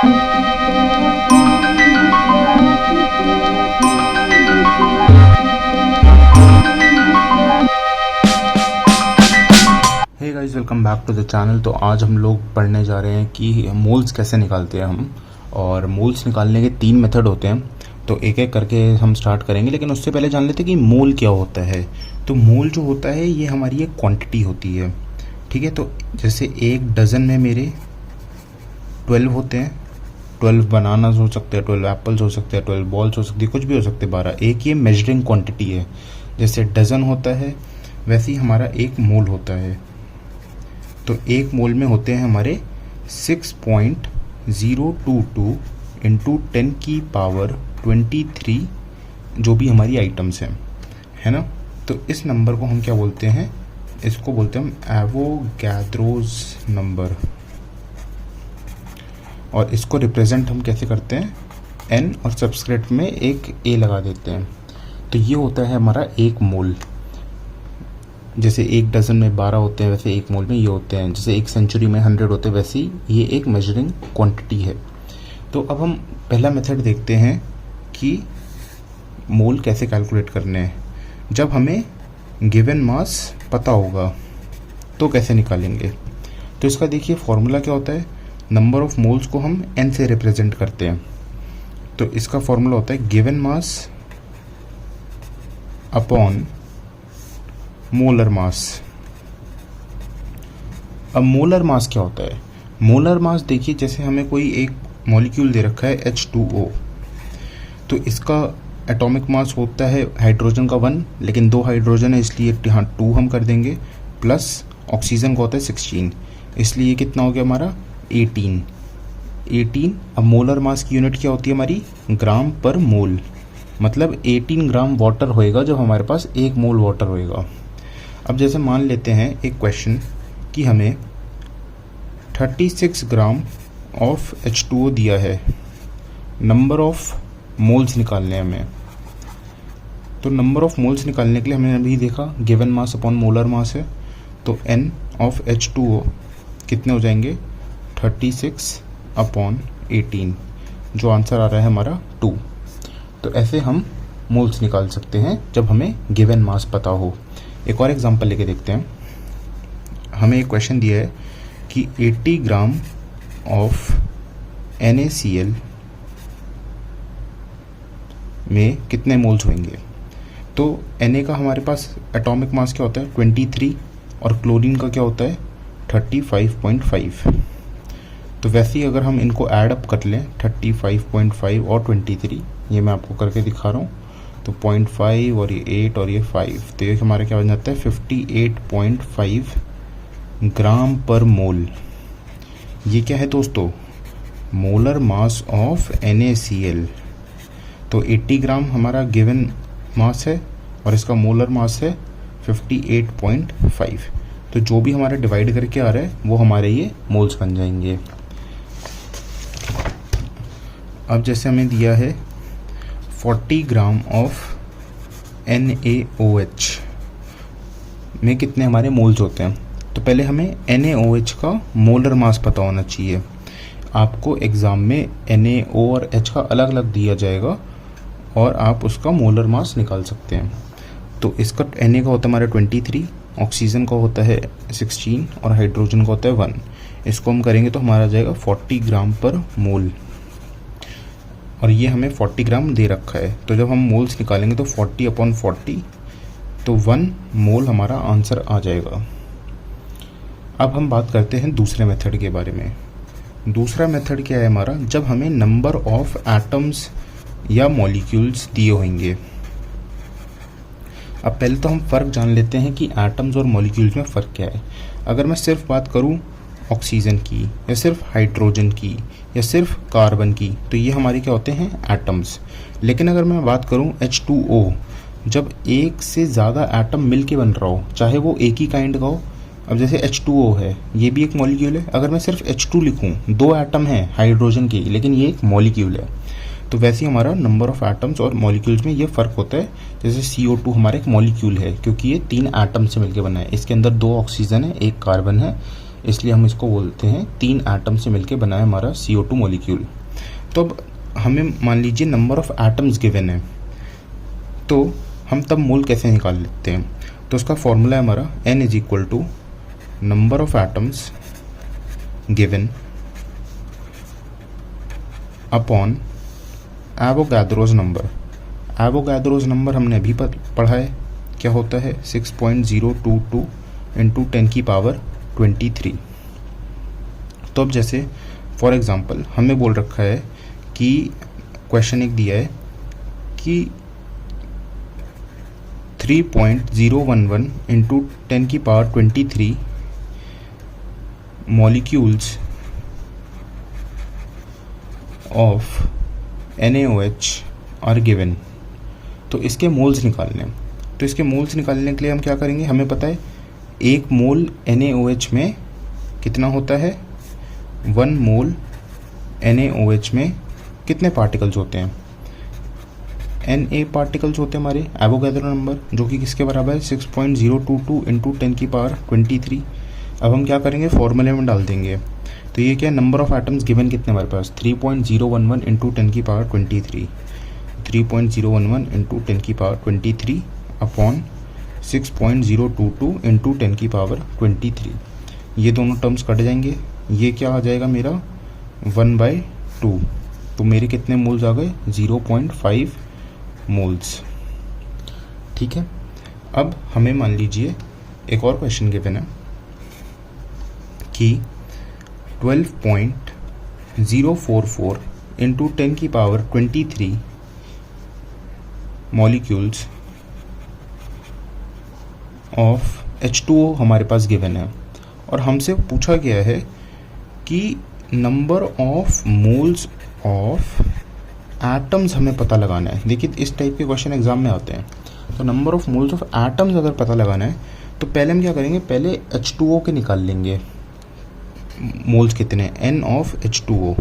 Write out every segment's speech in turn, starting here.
Hey guys, welcome back to the channel. तो आज हम लोग पढ़ने जा रहे हैं कि मोल्स कैसे निकालते हैं हम। और मोल्स निकालने के 3 मेथड होते हैं, तो एक एक करके हम स्टार्ट करेंगे। लेकिन उससे पहले जान लेते हैं कि मोल क्या होता है। तो मोल जो होता है ये हमारी एक क्वांटिटी होती है, ठीक है। तो जैसे एक डज़न में मेरे 12 होते हैं, 12 बनानास हो सकते हैं, 12 एप्पल्स हो सकते हैं, 12 बॉल्स हो सकती है, कुछ भी हो सकते हैं 12। एक ये मेजरिंग क्वांटिटी है। जैसे डज़न होता है वैसे ही हमारा एक मोल होता है। तो एक मोल में होते हैं हमारे 6.022 इंटू 10 की पावर 23 जो भी हमारी आइटम्स हैं, है ना। तो इस नंबर को हम क्या बोलते हैं, इसको बोलते हैं हम एवोगैड्रोस नंबर। और इसको रिप्रेजेंट हम कैसे करते हैं, n और सबस्क्रिप्ट में एक a लगा देते हैं। तो ये होता है हमारा एक मोल। जैसे एक डज़न में 12 होते हैं वैसे एक मोल में ये होते हैं। जैसे एक सेंचुरी में 100 होते हैं वैसे ही ये एक मेजरिंग क्वांटिटी है। तो अब हम पहला मेथड देखते हैं कि मोल कैसे कैलकुलेट करने हैं। जब हमें गिवन मास पता होगा तो कैसे निकालेंगे। तो इसका देखिए फॉर्मूला क्या होता है, नंबर ऑफ मोल्स को हम n से रिप्रेजेंट करते हैं। तो इसका फॉर्मूला होता है given mass upon molar mass. अब मोलर मास क्या होता है, मोलर मास देखिए जैसे हमें कोई एक मॉलिक्यूल दे रखा है H2O, तो इसका एटॉमिक मास होता है हाइड्रोजन का 1, लेकिन 2 हाइड्रोजन है इसलिए यहाँ 2 हम कर देंगे, प्लस ऑक्सीजन का होता है 16, इसलिए कितना हो गया हमारा 18। अब मोलर मास की यूनिट क्या होती है हमारी, ग्राम पर मोल। मतलब 18 ग्राम वाटर होएगा जब हमारे पास 1 मोल वाटर होएगा। अब जैसे मान लेते हैं एक क्वेश्चन कि हमें 36 ग्राम ऑफ H2O दिया है, नंबर ऑफ मोल्स निकालने हैं हमें। तो नंबर ऑफ मोल्स निकालने के लिए हमने अभी देखा given mass upon molar mass है। तो n ऑफ H2O कितने हो जाएंगे, 36 अपॉन 18, जो आंसर आ रहा है हमारा 2। तो ऐसे हम मोल्स निकाल सकते हैं जब हमें गिवन मास पता हो। एक और एग्जांपल लेके देखते हैं। हमें एक क्वेश्चन दिया है कि 80 ग्राम ऑफ NaCl में कितने मोल्स होंगे। तो Na का हमारे पास एटॉमिक मास क्या होता है 23, और क्लोरीन का क्या होता है 35.5। तो वैसे ही अगर हम इनको ऐड अप कर लें 35.5 और 23, ये मैं आपको करके दिखा रहा हूँ, तो 0.5 और ये 8 और ये 5, तो ये हमारा क्या बन जाता है 58.5 ग्राम पर मोल। ये क्या है दोस्तों, मोलर मास ऑफ NaCl। तो 80 ग्राम हमारा गिवन मास है और इसका मोलर मास है 58.5। तो जो भी हमारा डिवाइड करके आ रहा है वो हमारे ये मोल्स बन जाएंगे। अब जैसे हमें दिया है 40 ग्राम ऑफ NaOH में कितने हमारे मोल्स होते हैं। तो पहले हमें NaOH का मोलर मास पता होना चाहिए। आपको एग्ज़ाम में NaO और H का अलग अलग दिया जाएगा और आप उसका मोलर मास निकाल सकते हैं। तो इसका Na का होता है हमारा 23, ऑक्सीजन का होता है 16 और हाइड्रोजन का होता है 1। इसको हम करेंगे तो हमारा जाएगा 40 ग्राम पर मोल, और ये हमें 40 ग्राम दे रखा है। तो जब हम मोल्स निकालेंगे तो 40 अपॉन 40, तो 1 मोल हमारा आंसर आ जाएगा। अब हम बात करते हैं दूसरे मेथड के बारे में। दूसरा मेथड क्या है हमारा, जब हमें नंबर ऑफ एटम्स या मॉलिक्यूल्स दिए होंगे। अब पहले तो हम फ़र्क जान लेते हैं कि एटम्स और मॉलिक्यूल्स में फ़र्क क्या है। अगर मैं सिर्फ बात करूं ऑक्सीजन की, या सिर्फ हाइड्रोजन की, या सिर्फ कार्बन की, तो ये हमारे क्या होते हैं एटम्स। लेकिन अगर मैं बात करूं H2O, जब एक से ज़्यादा एटम मिल के बन रहा हो, चाहे वो एक ही काइंड का हो। अब जैसे H2O है, ये भी एक मॉलिक्यूल है। अगर मैं सिर्फ H2 लिखूं, 2 एटम हैं हाइड्रोजन के, लेकिन ये एक मॉलिक्यूल है। तो वैसे ही हमारा नंबर ऑफ एटम्स और मॉलिक्यूल्स में ये फ़र्क होता है। जैसे CO2 हमारा एक मॉलिक्यूल है क्योंकि ये 3 एटम से मिलकर बना है। इसके अंदर 2 ऑक्सीजन है, 1 कार्बन है, इसलिए हम इसको बोलते हैं 3 एटम से मिलके बना है हमारा CO2 मॉलिक्यूल। तो अब हमें मान लीजिए नंबर ऑफ एटम्स गिवन है, तो हम तब मोल कैसे निकाल लेते हैं? तो उसका फॉर्मूला है हमारा N is equal to number of atoms given upon Avogadro's number. Avogadro's number हमने अभी पढ़ा है, क्या होता है 6.022 इंटू 10 की पावर 23। तो अब जैसे फॉर एग्जांपल हमें बोल रखा है कि क्वेश्चन एक दिया है कि 3.011 इंटू 10 की power 23 molecules of NaOH are given. तो इसके मोल्स निकालने हैं। तो इसके मोल्स निकालने के लिए हम क्या करेंगे, हमें पता है 1 मोल NaOH में कितना होता है, 1 मोल NaOH में कितने पार्टिकल्स होते हैं, Na पार्टिकल्स होते हैं हमारे, एवोगैड्रो नंबर, जो कि किसके बराबर है 6.022 इंटू 10 की पावर 23। अब हम क्या करेंगे, फॉर्मूले में डाल देंगे। तो ये क्या, नंबर ऑफ एटम्स गिवन कितने हमारे पास 3.011 इंटू 10 की पावर 23, 3.011 इंटू 10 की पावर 23 अपॉन 6.022 इंटू 10 की पावर 23। ये दोनों टर्म्स कट जाएंगे, ये क्या आ जाएगा मेरा 1/2। तो मेरे कितने मोल्स आ गए 0.5 मोल्स। ठीक है। अब हमें मान लीजिए एक और क्वेश्चन गिवन है कि 12.044 इंटू 10 की पावर 23 मॉलिक्यूल्स ऑफ H2O हमारे पास गिवन है, और हमसे पूछा गया है कि number of moles of atoms हमें पता लगाना है। देखिए इस टाइप के क्वेश्चन एग्जाम में आते हैं। तो number of moles of atoms अगर पता लगाना है तो पहले हम क्या करेंगे, पहले H2O के निकाल लेंगे मोल्स कितने, N of H2O,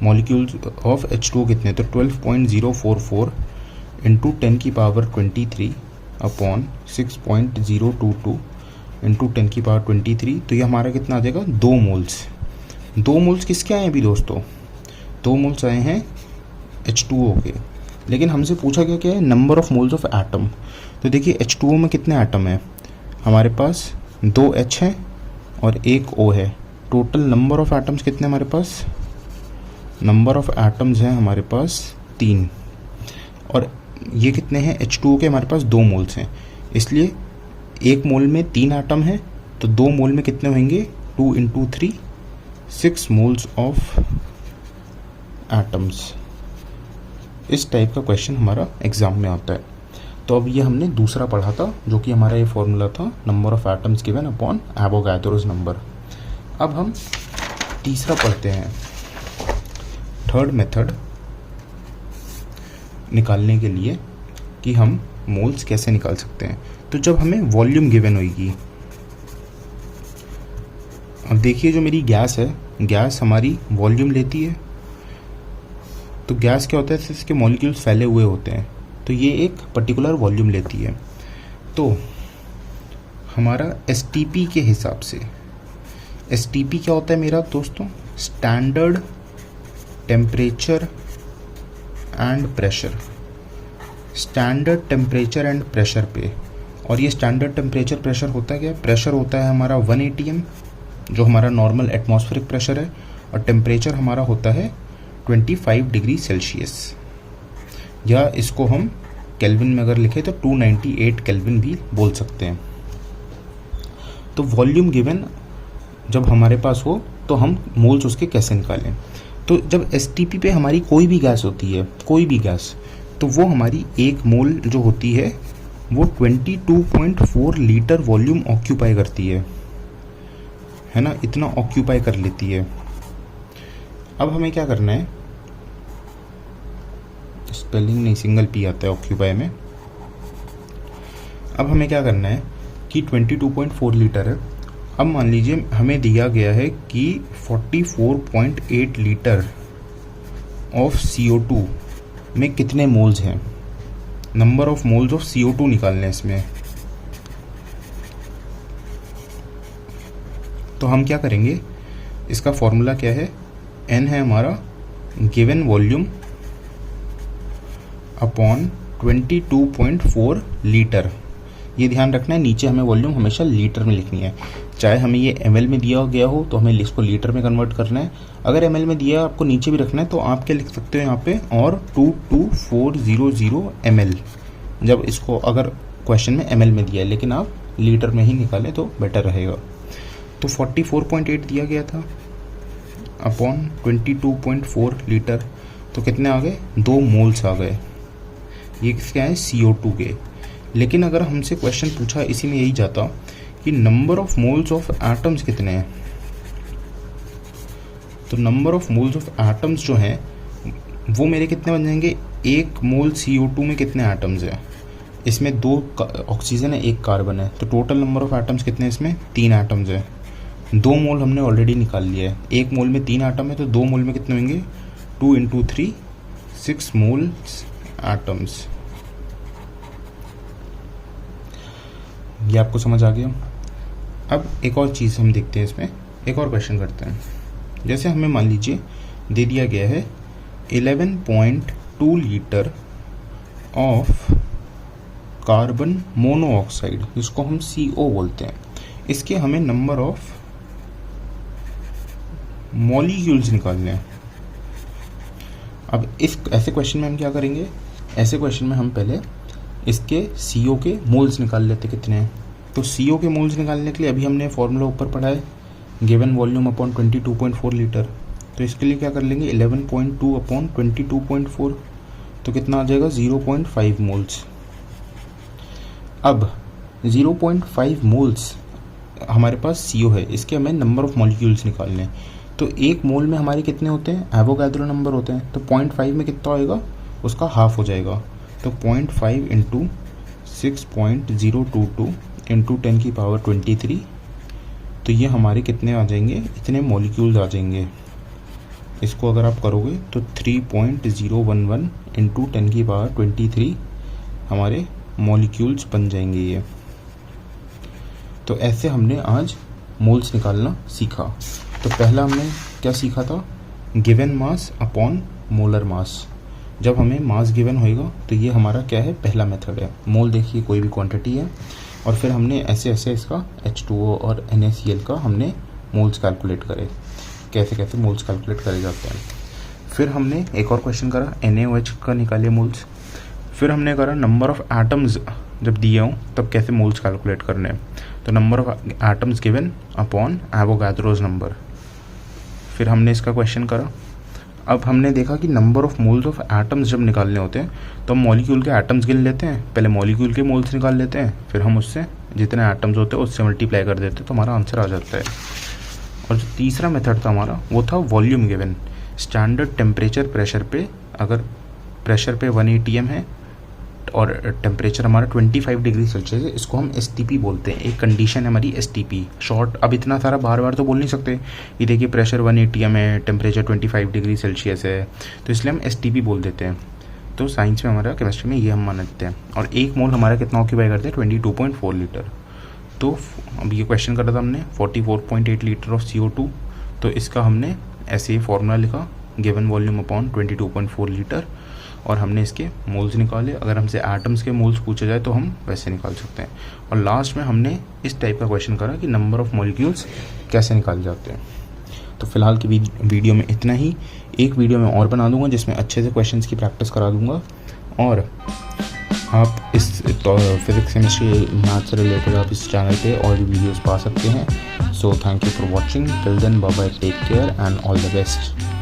molecules of H2O कितने, तो 12.044 इंटू 10 की पावर 23 अपॉन 6.022 इंटू 10 की पावर 23। तो ये हमारा कितना आ जाएगा 2 मोल्स। 2 मोल्स किसके आए हैं अभी दोस्तों, 2 मोल्स आए हैं H2O के। लेकिन हमसे पूछा गया क्या है, number of moles of atom. तो देखिए H2O में कितने एटम हैं, हमारे पास 2 H हैं और 1 O है। टोटल नंबर ऑफ एटम्स कितने हमारे पास, नंबर ऑफ एटम्स हैं हमारे पास 3, और ये कितने हैं H2O के हमारे पास 2 मोल्स हैं। इसलिए 1 मोल में 3 एटम है, तो 2 मोल में कितने होंगे 2 इंटू 3 6 मोल्स ऑफ एटम्स। इस टाइप का क्वेश्चन हमारा एग्जाम में आता है। तो अब ये हमने दूसरा पढ़ा था, जो कि हमारा ये फॉर्मूला था number of atoms given upon Avogadro's number. अब हम तीसरा पढ़ते हैं, थर्ड मेथड निकालने के लिए कि हम मोल्स कैसे निकाल सकते हैं। तो जब हमें वॉल्यूम गिवन होगी, अब देखिए जो मेरी गैस है, गैस हमारी वॉल्यूम लेती है। तो गैस क्या होता है, इसके मॉलिक्यूल्स फैले हुए होते हैं, तो ये एक पर्टिकुलर वॉल्यूम लेती है। तो हमारा STP के हिसाब से, STP क्या होता है मेरा दोस्तों, standard temperature and pressure, standard temperature and pressure पे। और ये स्टैंडर्ड टेम्परेचर प्रेशर होता है क्या, प्रेशर होता है हमारा 1 atm जो हमारा नॉर्मल एटमॉस्फेरिक प्रेशर है, और टेम्परेचर हमारा होता है 25 डिग्री सेल्सियस, या इसको हम केल्विन में अगर लिखे तो 298 केल्विन भी बोल सकते हैं। तो वॉल्यूम गिवन जब हमारे पास हो तो हम मोल्स उसके कैसे निकालें। तो जब STP पे हमारी कोई भी गैस होती है, कोई भी गैस, तो वो हमारी 1 मोल जो होती है वो 22.4 लीटर वॉल्यूम ऑक्यूपाई करती है ना, इतना ऑक्यूपाई कर लेती है। अब हमें क्या करना है, स्पेलिंग नहीं, सिंगल P आता है ऑक्यूपाई में। अब हमें क्या करना है कि 22.4 लीटर है। अब मान लीजिए हमें दिया गया है कि 44.8 लीटर ऑफ CO2 में कितने मोल्स हैं, number of moles of CO2 निकालने हैं इसमें। तो हम क्या करेंगे, इसका फॉर्मूला क्या है, n है हमारा गिवन वॉल्यूम अपॉन 22.4 लीटर। ये ध्यान रखना है, नीचे हमें वॉल्यूम हमेशा लीटर में लिखनी है, चाहे हमें ये ml में दिया गया हो तो हमें इसको लीटर में कन्वर्ट करना है। अगर ml में दिया आपको नीचे भी रखना है तो आप क्या लिख सकते हो यहाँ पे, और 22400 ml, जब इसको अगर क्वेश्चन में ml में दिया है, लेकिन आप लीटर में ही निकालें तो बेटर रहेगा। तो 44.8 दिया गया था अपॉन 22.4 लीटर, तो कितने आ गए, 2 मोल्स आ गए। ये किसके आए, CO2 के। लेकिन अगर हमसे क्वेश्चन पूछा इसी में यही जाता कि number of moles of atoms कितने हैं, तो number of moles of atoms जो हैं वो मेरे कितने बन जाएंगे, 1 मोल CO2 में कितने एटम्स हैं, इसमें 2 ऑक्सीजन है 1 कार्बन है, तो टोटल नंबर ऑफ एटम्स कितने हैं, इसमें 3 एटम्स हैं। 2 मोल हमने ऑलरेडी निकाल लिया है, 1 मोल में 3 एटम है, तो 2 मोल में कितने होंगे, 2 × 3 6 मोल्स एटम्स। ये आपको समझ आ गया। अब एक और चीज़ हम देखते हैं, इसमें एक और क्वेश्चन करते हैं। जैसे हमें मान लीजिए दे दिया गया है 11.2 लीटर ऑफ कार्बन मोनोऑक्साइड, जिसको हम CO बोलते हैं, इसके हमें नंबर ऑफ मॉलिक्यूल्स निकालने हैं। अब इस ऐसे क्वेश्चन में हम क्या करेंगे, ऐसे क्वेश्चन में हम पहले इसके CO के मोल्स निकाल लेते कितने हैं। तो CO के मोल्स निकालने के लिए अभी हमने फॉर्मूला ऊपर पढ़ा है, गिवन वॉल्यूम अपॉन 22.4 लीटर। तो इसके लिए क्या कर लेंगे, 11.2 अपॉन 22.4, तो कितना आ जाएगा, 0.5 मोल्स। अब 0.5 मोल्स हमारे पास CO है, इसके हमें नंबर ऑफ मॉलिक्यूल्स निकालने हैं। तो 1 मोल में हमारे कितने होते हैं, एवोगैड्रो नंबर होते हैं, तो 0.5 में कितना होएगा, उसका हाफ हो जाएगा। तो 0.5 × 6.022 × 10⁻23, तो ये हमारे कितने आ जाएंगे, इतने मॉलिक्यूल्स आ जाएंगे। इसको अगर आप करोगे तो 3.011 × 10⁻23 हमारे मॉलिक्यूल्स बन जाएंगे ये। तो ऐसे हमने आज मोल्स निकालना सीखा। तो पहला हमने क्या सीखा था, given mass upon molar mass. जब हमें मास गिवन होएगा तो ये हमारा क्या है, पहला मेथड है। मोल देखिए कोई भी क्वांटिटी है, और फिर हमने ऐसे ऐसे इसका H2O और NaCl का हमने मोल्स कैलकुलेट करे, कैसे कैसे मोल्स कैलकुलेट करे जाते हैं। फिर हमने एक और क्वेश्चन करा, NaOH का निकालिए मोल्स। फिर हमने करा नंबर ऑफ एटम्स जब दिए हों तब कैसे मोल्स कैलकुलेट करने हैं, तो number of atoms given upon Avogadro's number. फिर हमने इसका क्वेश्चन करा। अब हमने देखा कि number of moles of atoms जब निकालने होते हैं तो हम मॉलिक्यूल के एटम्स गिन लेते हैं, पहले मॉलिक्यूल के मोल्स निकाल लेते हैं, फिर हम उससे जितने एटम्स होते हैं उससे मल्टीप्लाई कर देते हैं, तो हमारा आंसर आ जाता है। और जो तीसरा मेथड था हमारा वो था volume given. Standard temperature pressure पे, अगर प्रेशर पे 1 atm है और टेम्परेचर हमारा 25 डिग्री सेल्सियस है, इसको हम STP बोलते हैं। एक कंडीशन है हमारी STP शॉर्ट। अब इतना सारा बार बार तो बोल नहीं सकते, ये देखिए प्रेशर 1 atm है, टेम्परेचर 25 डिग्री सेल्सियस है, तो इसलिए हम STP बोल देते हैं। तो साइंस में हमारा, केमिस्ट्री में ये हम मानते हैं। और 1 मोल हमारा कितना ऑक्यूपाई करते हैं, 22.4 लीटर। तो अब ये क्वेश्चन करा था हमने 44.8 लीटर ऑफ CO2, तो इसका हमने ऐसे ही फॉर्मूला लिखा, गिवन वॉल्यूम अपॉन 22.4 लीटर, और हमने इसके मोल्स निकाले। अगर हमसे एटम्स के मोल्स पूछे जाए तो हम वैसे निकाल सकते हैं। और लास्ट में हमने इस टाइप का क्वेश्चन करा कि नंबर ऑफ मॉलिक्यूल्स कैसे निकाले जाते हैं। तो फिलहाल की वीडियो में इतना ही। एक वीडियो में और बना दूंगा जिसमें अच्छे से क्वेश्चंस की प्रैक्टिस करा दूंगा, और आप इस फिजिक्स केमिस्ट्री मैथ से रिलेटेड आप इस चैनल पे और भी वीडियोस पा सकते हैं। So thank you for watching. Till then bye bye, take care and all the best.